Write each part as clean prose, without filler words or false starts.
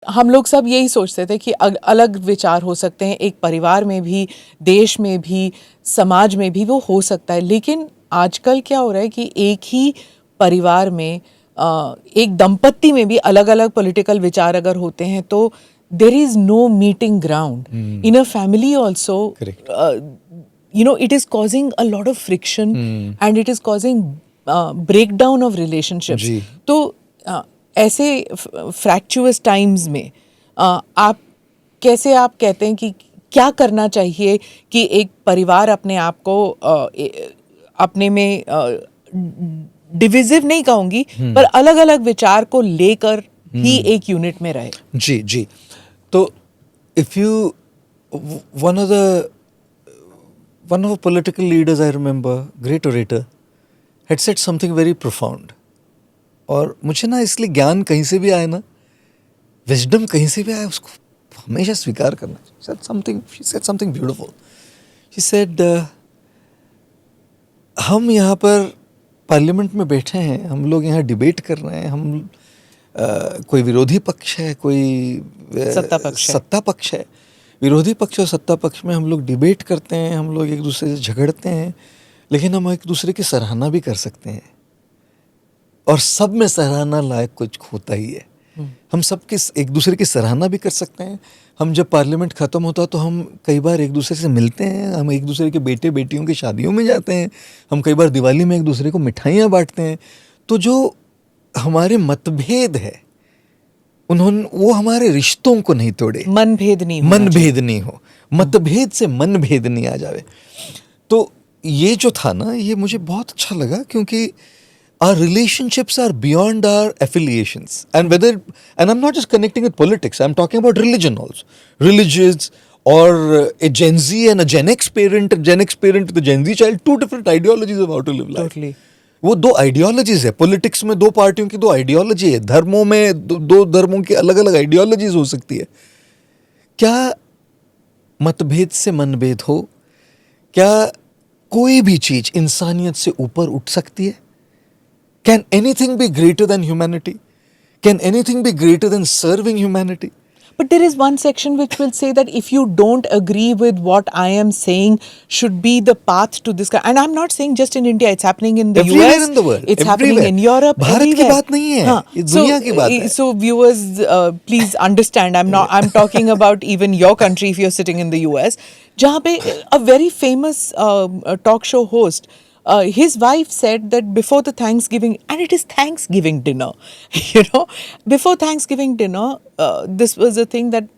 हम लोग सब यही सोचते थे कि अलग विचार हो सकते हैं, एक परिवार में भी, देश में भी, समाज में भी वो हो सकता है। लेकिन आजकल क्या हो रहा है कि एक ही परिवार में एक दंपत्ति में भी अलग अलग पॉलिटिकल विचार अगर होते हैं तो there is no meeting ground in a family also. You know, it is causing a lot of friction and it is causing breakdown of relationships. तो ऐसे fractious times में आप कैसे आप कहते हैं कि क्या करना चाहिए कि एक परिवार अपने आप को अपने में डिविजिव नहीं कहूंगी पर अलग अलग विचार को लेकर ही एक यूनिट में रहे? जी जी। तो if you one of the political leaders I remember, great orator, had said something very profound. और मुझे ना इसलिए ज्ञान कहीं से भी आए ना, विजडम कहीं से भी आए, उसको हमेशा स्वीकार करना। She said something beautiful. She said, हम यहाँ पर पार्लियामेंट में बैठे हैं, हम लोग यहाँ डिबेट कर रहे हैं, हम कोई विरोधी पक्ष है, कोई सत्ता पक्ष है। विरोधी पक्ष और सत्ता पक्ष में हम लोग डिबेट करते हैं, हम लोग एक दूसरे से झगड़ते हैं, लेकिन हम एक दूसरे की सराहना भी कर सकते हैं और सब में सराहना लायक कुछ होता ही है। हम सब एक दूसरे की सराहना भी कर सकते हैं। हम जब पार्लियामेंट ख़त्म होता तो हम कई बार एक दूसरे से मिलते हैं, हम एक दूसरे के बेटे बेटियों की शादियों में जाते हैं, हम कई बार दिवाली में एक दूसरे को मिठाइयाँ बांटते हैं। तो जो हमारे मतभेद है वो हमारे रिश्तों को नहीं तोड़े, मनभेद नहीं हो, मतभेद से मनभेद नहीं आ जावे। तो ये जो था ना, ये मुझे बहुत अच्छा लगा, क्योंकि our relationships are beyond our affiliations, and I'm not just connecting with politics, I'm talking about religion also. Religions or a Gen Z and a Gen X parent with a Gen Z child, two different ideologies of how to live life. Totally. वो दो ideologies है। Politics में दो पार्टियों की दो ideology है, धर्मों में दो धर्मों की अलग अलग आइडियोलॉजीज हो सकती है। क्या मतभेद से मनभेद हो? क्या कोई भी चीज इंसानियत से ऊपर उठ सकती है? Can anything be greater than humanity? Can anything be greater than serving humanity? But there is one section which will say that if you don't agree with what I am saying should be the path to this. And I'm not saying just in India, it's happening in the everywhere US, in the world, it's everywhere. happening in Europe, Bharat की बात नहीं है, ये दुनिया की बात है। So viewers, please understand, I'm talking about even your country if you're sitting in the US, जहाँ पे a very famous talk show host, his wife said that before the Thanksgiving, and it is Thanksgiving dinner, you know, before Thanksgiving dinner, this was a thing that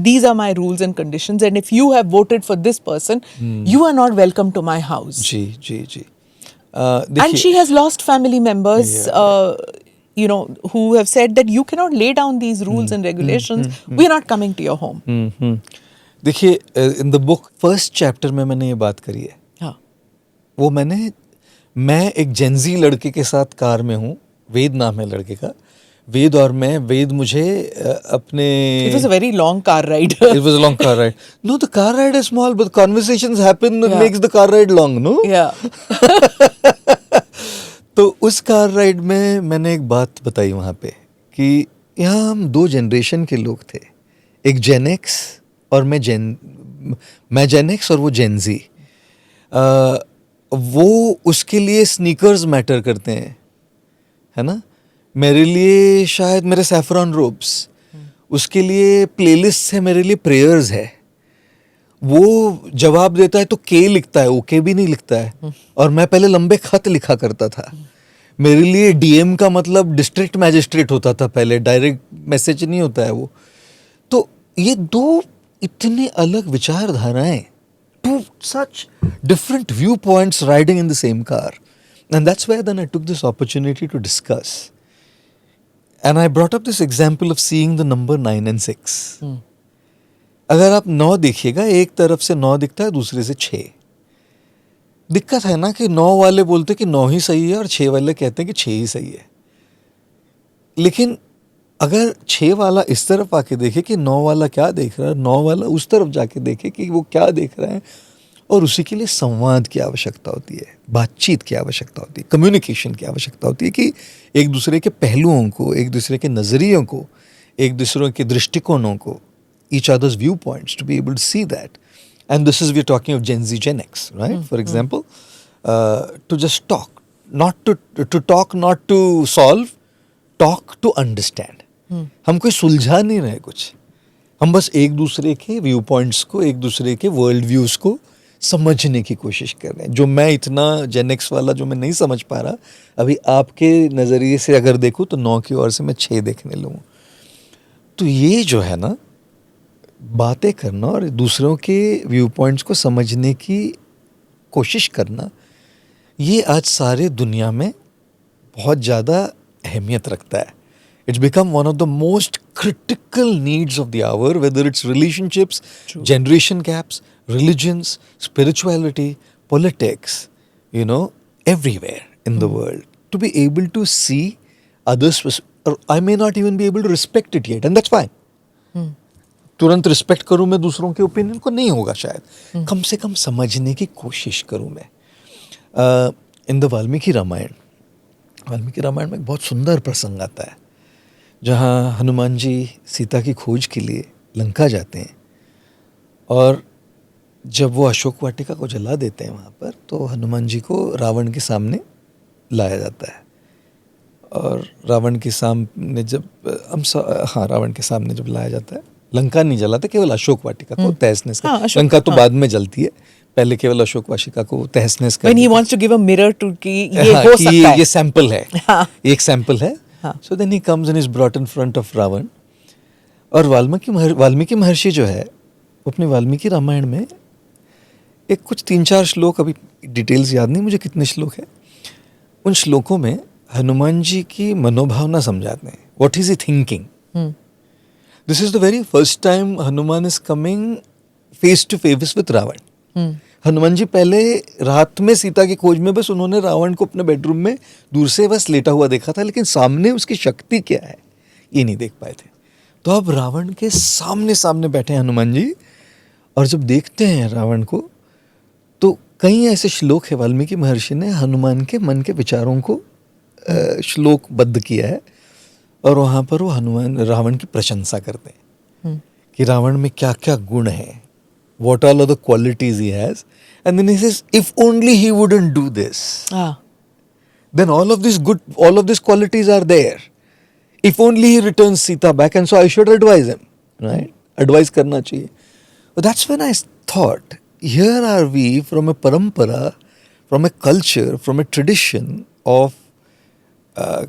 these are my rules and conditions, and if you have voted for this person, you are not welcome to my house. Ji. And she has lost family members, you know, who have said that you cannot lay down these rules and regulations. We are not coming to your home. देखिए, in the book first chapter में मैंने ये बात करी है। वो मैं एक जेनजी लड़के के साथ कार में हूँ, वेद नाम है लड़के का, वेद और मैं, वेद मुझे अपने It was a very long car ride. It was a long car ride. No, the car ride is small, but conversations happen that makes the car ride long, no? Yeah. तो उस कार राइड में मैंने एक बात बताई वहाँ पे कि यहाँ हम दो जनरेशन के लोग थे, एक जेन एक्स और मैं जेन एक्स और वो जेन जी। वो उसके लिए स्नीकर्स मैटर करते हैं, है ना? मेरे लिए शायद मेरे सैफरॉन रोब्स, उसके लिए प्लेलिस्ट है, मेरे लिए प्रेयर्स है। वो जवाब देता है तो के लिखता है, ओके भी नहीं लिखता है। और मैं पहले लंबे खत लिखा करता था। मेरे लिए डीएम का मतलब डिस्ट्रिक्ट मैजिस्ट्रेट होता था पहले, डायरेक्ट मैसेज नहीं होता है वो। तो ये दो इतने अलग विचारधाराएं, two such different viewpoints riding in the same car, and that's where then I took this opportunity to discuss, and I brought up this example of seeing the number 9 and 6. अगर आप 9 देखिएगा, एक तरफ से 9 दिखता है, दूसरे से 6। दिक्कत है ना कि 9 वाले बोलते कि 9 ही सही है और 6 वाले कहते हैं कि 6 ही सही है। लेकिन अगर 6 वाला इस तरफ आके देखे कि 9 वाला क्या देख रहा है, 9 वाला उस तरफ जाके देखे कि वो क्या देख रहा है, और उसी के लिए संवाद की आवश्यकता होती है, बातचीत की आवश्यकता होती है, कम्युनिकेशन की आवश्यकता होती है कि एक दूसरे के पहलुओं को, एक दूसरे के नज़रियों को, एक दूसरों के दृष्टिकोणों को, each other's viewpoints, to be able to see that. And this is, we're talking of Gen Z, Gen X, right? For example, to just talk, not to talk, not to solve, talk to understand. हम कोई सुलझा नहीं रहे कुछ, हम बस एक दूसरे के व्यू पॉइंट्स को, एक दूसरे के वर्ल्ड व्यूज को समझने की कोशिश कर रहे हैं. जो मैं इतना जेन एक्स वाला जो मैं नहीं समझ पा रहा, अभी आपके नज़रिए से अगर देखूँ तो 9 की ओर से मैं 6 देखने लगूँ. तो ये जो है ना, बातें करना और दूसरों के व्यू पॉइंट्स को समझने की कोशिश करना, ये आज सारे दुनिया में बहुत ज़्यादा अहमियत रखता है. It's become one of the most critical needs of the hour, whether it's relationships, generation gaps, religions, spirituality, politics, you know, everywhere in the world. To be able to see others, or I may not even be able to respect it yet, and that's fine. तुरंत respect करूं मैं दूसरों के opinion को, नहीं होगा शायद. कम से कम समझने की कोशिश करूं मैं. इन द वाल्मीकि रामायण में एक बहुत सुंदर प्रसंग आता है, जहाँ हनुमान जी सीता की खोज के लिए लंका जाते हैं, और जब वो अशोक वाटिका को जला देते हैं वहाँ पर, तो हनुमान जी को रावण के सामने लाया जाता है. और रावण के सामने जब लाया जाता है, लंका नहीं जलाता, केवल अशोक वाटिका को तहस नहस कर. लंका तो बाद में जलती है, पहले केवल अशोक वाटिका को तहस नहस कर. When he wants to give a mirror to कि ये हो सकता है, ये सैंपल है, एक सैंपल है. So then he comes and is brought in front of Ravan. और वाल्मीकि महर्षि जो है, अपने वाल्मीकि रामायण में एक कुछ 3-4 श्लोक, अभी डिटेल्स याद नहीं मुझे कितने श्लोक है, उन श्लोकों में हनुमान जी की मनोभावना समझाते हैं. What is he thinking? This is the very first time Hanuman is coming face to face with Ravan. Hanuman ji पहले रात में सीता की खोज में बस उन्होंने रावण को अपने बेडरूम में दूर से बस लेटा हुआ देखा था, लेकिन सामने उसकी शक्ति क्या है ये नहीं देख पाए थे. तो अब रावण के सामने सामने बैठे हैं हनुमान जी, और जब देखते हैं रावण को, तो कई ऐसे श्लोक है, वाल्मीकि महर्षि ने हनुमान के मन के विचारों को श्लोकबद्ध किया है, और वहाँ पर वो रावण की प्रशंसा करते हैं कि रावण में क्या क्या गुण है, what all are the qualities he has, and then he says, if only he wouldn't do this, then all of these qualities are there. If only he returns Sita back, and so I should advise him, right? Advise करना चाहिए. But that's when I thought, here are we from a parampara, from a culture, from a tradition of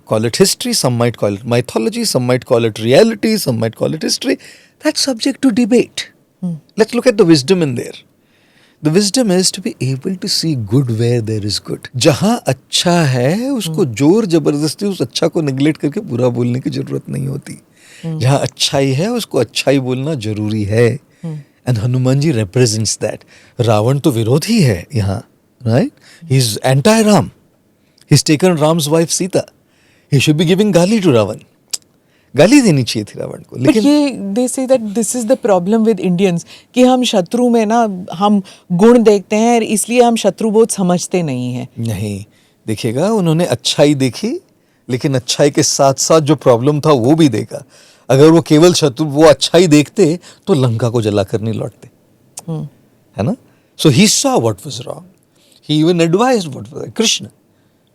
call it history, some might call it mythology, some might call it reality, some might call it history. That's subject to debate. Let's look at the wisdom in there. The wisdom is to be able to see good where there is good. जहाँ अच्छा है उसको जोर जबरदस्ती उस अच्छा को neglect करके बुरा बोलने की जरूरत नहीं होती. जहाँ अच्छाई है उसको अच्छाई बोलना जरूरी है. And Hanuman ji represents that. Ravan तो विरोधी है यहाँ, right? He's anti-Ram. He's taken Ram's wife Sita. He should be giving गाली to Ravan. गाली देनी चाहिए थी रावण को. लेकिन ये they say that this is the problem with Indians, कि हम शत्रु में ना हम गुण देखते हैं, और इसलिए हम शत्रु बहुत समझते नहीं हैं. नहीं, देखिएगा उन्होंने अच्छाई देखी, लेकिन अच्छाई के साथ साथ जो प्रॉब्लम था वो भी देखा. अगर वो केवल वो अच्छाई देखते तो लंका को जला कर नहीं लौटते, है ना. So he saw what was wrong, he even advised what was. Krishna,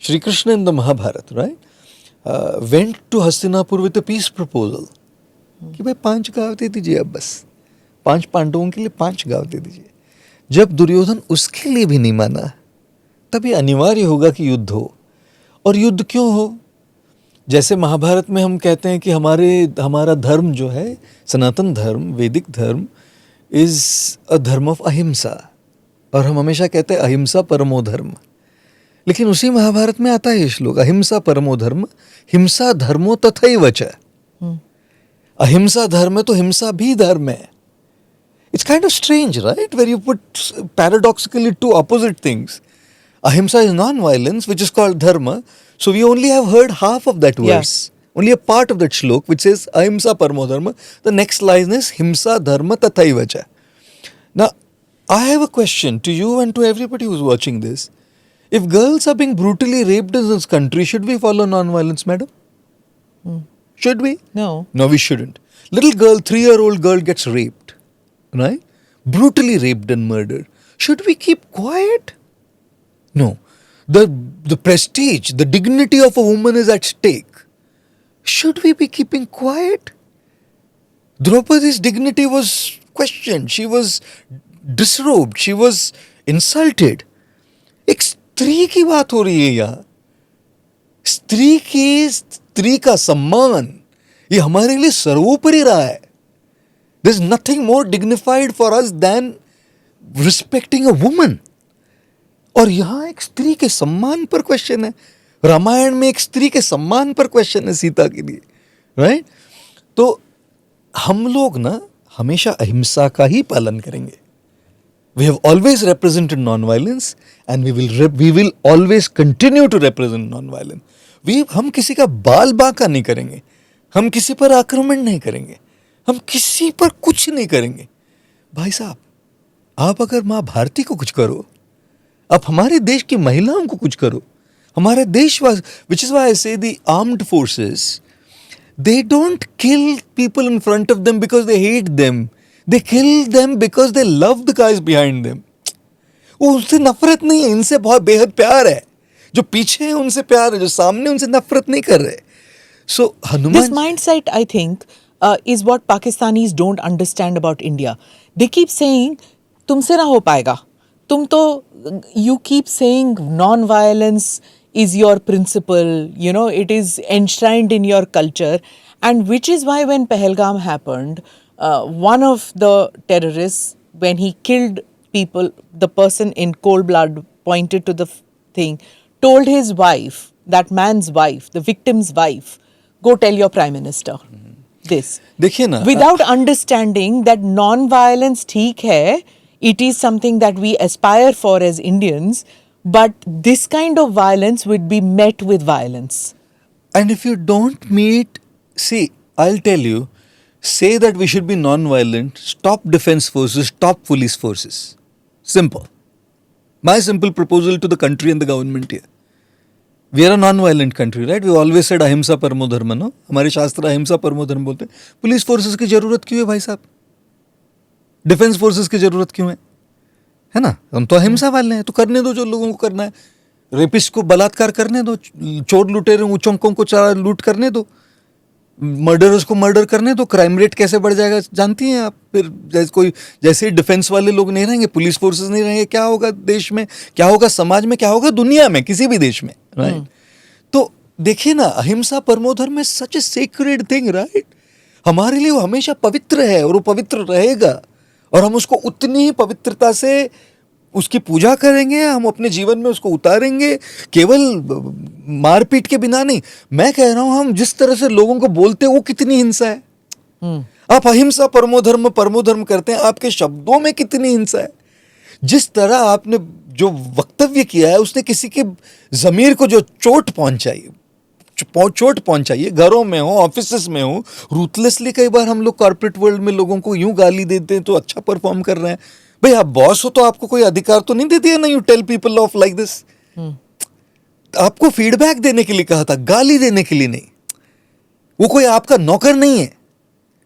Shri Krishna in the Mahabharata, right, went to Hastinapur with a peace proposal कि भाई 5 गांव दे दीजिए, अब बस 5 पांडवों के लिए 5 गांव दे दीजिए. जब दुर्योधन उसके लिए भी नहीं माना, तभी अनिवार्य होगा कि युद्ध हो. और युद्ध क्यों हो? जैसे महाभारत में हम कहते हैं कि हमारा धर्म जो है, सनातन धर्म, वैदिक धर्म, इज अ धर्म ऑफ अहिंसा, और हम हमेशा कहते हैं अहिंसा परमो धर्म. लेकिन उसी महाभारत में आता है ये श्लोक, अहिंसा परमो धर्म, हिंसा धर्मो तथैव च. अहिंसा धर्म है तो हिंसा भी धर्म है. It's kind of strange, right, where you put paradoxically two opposite things. Ahimsa is non-violence, which is called dharma. So we only have heard half of that verse. Only a part of that shlok, which says ahimsa paramo dharma. The next line is himsa dharma tathaiva cha. Now, I have a question to you and to everybody who's watching this. If girls are being brutally raped in this country, should we follow non-violence, madam? Should we? No. No, we shouldn't. Little girl, 3-year-old girl gets raped, right? Brutally raped and murdered. Should we keep quiet? No. The prestige, the dignity of a woman is at stake. Should we be keeping quiet? Draupadi's dignity was questioned. She was disrobed. She was insulted. एक स्त्री की बात हो रही है यहाँ. स्त्री का सम्मान ये हमारे लिए सर्वोपरि रहा है. There is nothing more dignified for us than respecting a woman. और यहाँ एक स्त्री के सम्मान पर क्वेश्चन है. रामायण में एक स्त्री के सम्मान पर क्वेश्चन है सीता के लिए, राइट? तो हम लोग ना हमेशा अहिंसा का ही पालन करेंगे. We have always represented non-violence and we will always continue to represent non-violence. हम किसी का बाल बांका नहीं करेंगे, हम किसी पर आक्रमण नहीं करेंगे, हम किसी पर कुछ नहीं करेंगे. भाई साहब, आप अगर माँ भारती को कुछ करो, आप हमारे देश की महिलाओं को कुछ करो, हमारे देशवासी, which is why I say the armed forces, they don't kill people in front of them because they hate them. They kill them because they love the guys behind them. वो उनसे नफरत नहीं है, इनसे बहुत बेहद प्यार है. जो पीछे है उनसे प्यार है, जो सामने उनसे नफरत नहीं कर रहे. So Hanuman, this mindset, I think, is what Pakistanis don't understand about India. They keep saying, तुमसे ना हो पाएगा. तुम तो, you keep saying non-violence is your principle, you know, it is enshrined in your culture, and which is why when Pahalgam happened, one of the terrorists, when he killed people, the person in cold blood pointed to the thing, told his wife, that man's wife, the victim's wife, go tell your prime minister this. देखिए ना, Without understanding that non-violence ठीक है, it is something that we aspire for as Indians, but this kind of violence would be met with violence. and if you don't meet, see, I'll tell you, say that we should be non-violent, stop defense forces, stop police forces. Simple. My simple proposal to the country and the government here. We are a non-violent country, right? We always said ahimsa paramo dharma, no? हमारे शास्त्र अहिंसा परमो धर्म बोलते हैं. Police forces की जरूरत क्यों है भाई साहब? डिफेंस फोर्सेस की जरूरत क्यों है ना? हम तो अहिंसा वाले हैं, तो करने दो जो लोगों को करना है. रेपिस्ट को बलात्कार करने दो, चोर लुटेरे ऊंचोंकों को चारा लूट करने दो, मर्डरर्स को मर्डर करने दो. क्राइम रेट कैसे बढ़ जाएगा जानती हैं आप? फिर जैसे डिफेंस वाले लोग नहीं रहेंगे, पुलिस फोर्सेस नहीं रहेंगे, क्या होगा देश में, क्या होगा समाज में, क्या होगा दुनिया में, किसी भी देश में, राइट? तो देखिए ना, अहिंसा परमो धर्म is such A sacred thing, right? हमारे लिए वो हमेशा पवित्र है और वो पवित्र रहेगा, और हम उसको उतनी ही पवित्रता से उसकी पूजा करेंगे, हम अपने जीवन में उसको उतारेंगे, केवल मारपीट के बिना नहीं. मैं कह रहा हूं, हम जिस तरह से लोगों को बोलते हैं वो कितनी हिंसा है. आप अहिंसा परमो धर्म करते हैं, आपके शब्दों में कितनी हिंसा है. जिस तरह आपने जो वक्तव्य किया है, उसने किसी के जमीर को जो चोट पहुंचाई है, घरों में हो, ऑफिसेस में हो, रूथलेसली. कई बार हम लोग कॉर्पोरेट वर्ल्ड में लोगों को यूं गाली देते हैं तो अच्छा परफॉर्म कर रहे हैं. भाई आप बॉस हो तो आपको कोई अधिकार तो नहीं दे दिया ना, you tell people of like this. आपको फीडबैक देने के लिए कहा था, गाली देने के लिए नहीं. वो कोई आपका नौकर नहीं है.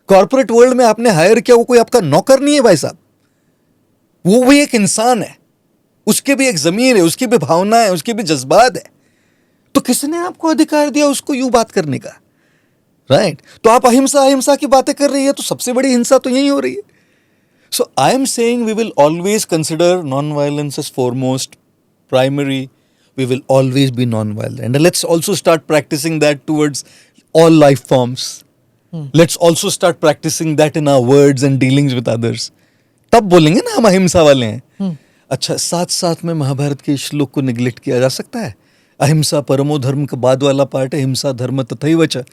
कॉर्पोरेट वर्ल्ड में आपने हायर किया, वो कोई आपका नौकर नहीं है भाई साहब. वो भी एक इंसान है, उसके भी एक जमीर है, उसकी भी भावना है, उसके भी जज्बात है. तो किसने आपको अधिकार दिया उसको यूं बात करने का, राइट? तो आप अहिंसा की बातें कर रही है, तो सबसे बड़ी हिंसा तो यही हो रही है. So I am saying we will always consider non-violence as foremost, primary. We will always be non-violent. And let's also start practicing that towards all life forms. Let's also start practicing that in our words and dealings with others. तब बोलेंगे ना हम अहिंसा वाले हैं. अच्छा, साथ में महाभारत के श्लोक को निगलेक्ट किया जा सकता है? अहिंसा परमो धर्म का बाद वाला पार्ट है, हिंसा धर्म तथैव च.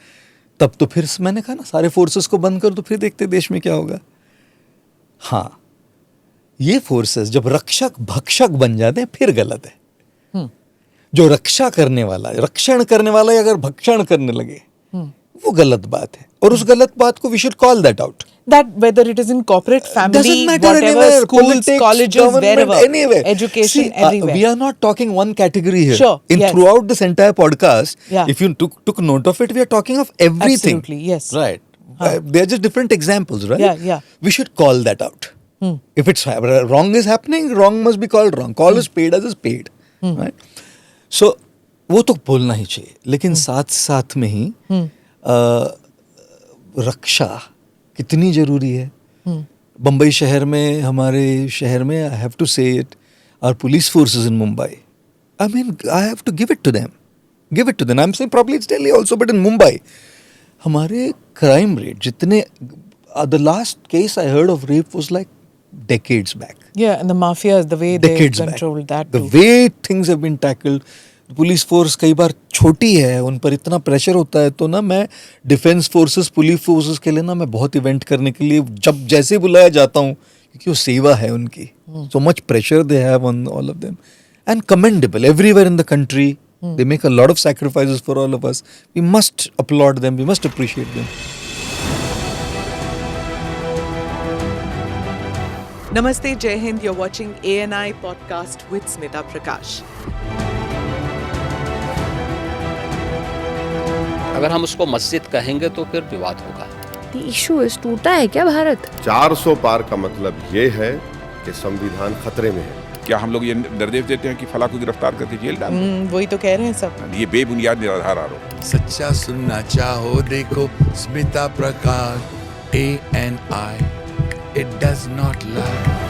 तब तो फिर मैंने कहा ना, सारे फोर्सेस को बंद कर दो, फिर देखते देश में क्या होगा. हाँ, ये फोर्सेस जब रक्षक भक्षक बन जाते हैं फिर गलत है. जो रक्षा करने वाला, रक्षण करने वाला अगर भक्षण करने लगे, वो गलत बात है. और उस गलत बात को we should call that out. That whether it is in corporate, family, Doesn't matter whatever, anywhere, schools, politics, colleges, government, wherever, anywhere. education, See, everywhere. we are not talking one category here. Sure, yes. Throughout this entire podcast, Yeah. if you took note of it, we are talking of everything. Absolutely, yes. Right. they are just different examples, right? Yeah. We should call that out. If it's wrong is happening, wrong must be called wrong. Call is paid as is paid, right? So वो तो बोलना ही चाहिए, लेकिन साथ साथ में ही रक्षा कितनी जरूरी है. बम्बई शहर में, हमारे शहर में, I have to say it, our police forces in Mumbai, I mean, I have to give it to them. I'm saying probably it's Delhi also, but in Mumbai, हमारे crime rate जितने, the last case I heard of rape was like decades back. Yeah, and the mafias, the way they Decades controlled back. that The too. way things have been tackled. Police force कई बार छोटी है, उन पर इतना pressure होता है, तो ना मैं डिफेंस फोर्सेस, पुलिस फोर्सेस के लिए ना मैं बहुत इवेंट करने के लिए जब जैसे बुलाया जाता हूँ, क्योंकि वो सेवा है उनकी. So much pressure they have on all of them, and commendable everywhere in the country. They make a lot of sacrifices for all of us. We must applaud them. We must appreciate them. Namaste, Jai Hind. You're watching ANI podcast with Smita Prakash. अगर हम उसको मस्जिद कहेंगे तो फिर विवाद होगा. The issue is टूटा है क्या भारत? 400 पार का मतलब ये है कि संविधान खतरे में है. क्या हम लोग ये निर्देश देते हैं कि फला को गिरफ्तार करके जेल डाल दो? वही तो कह रहे हैं सब. ये बेबुनियाद निराधार आरोप. सच्चा सुनना चाहो देखो स्मिता प्रकाश ANI, it does not lie.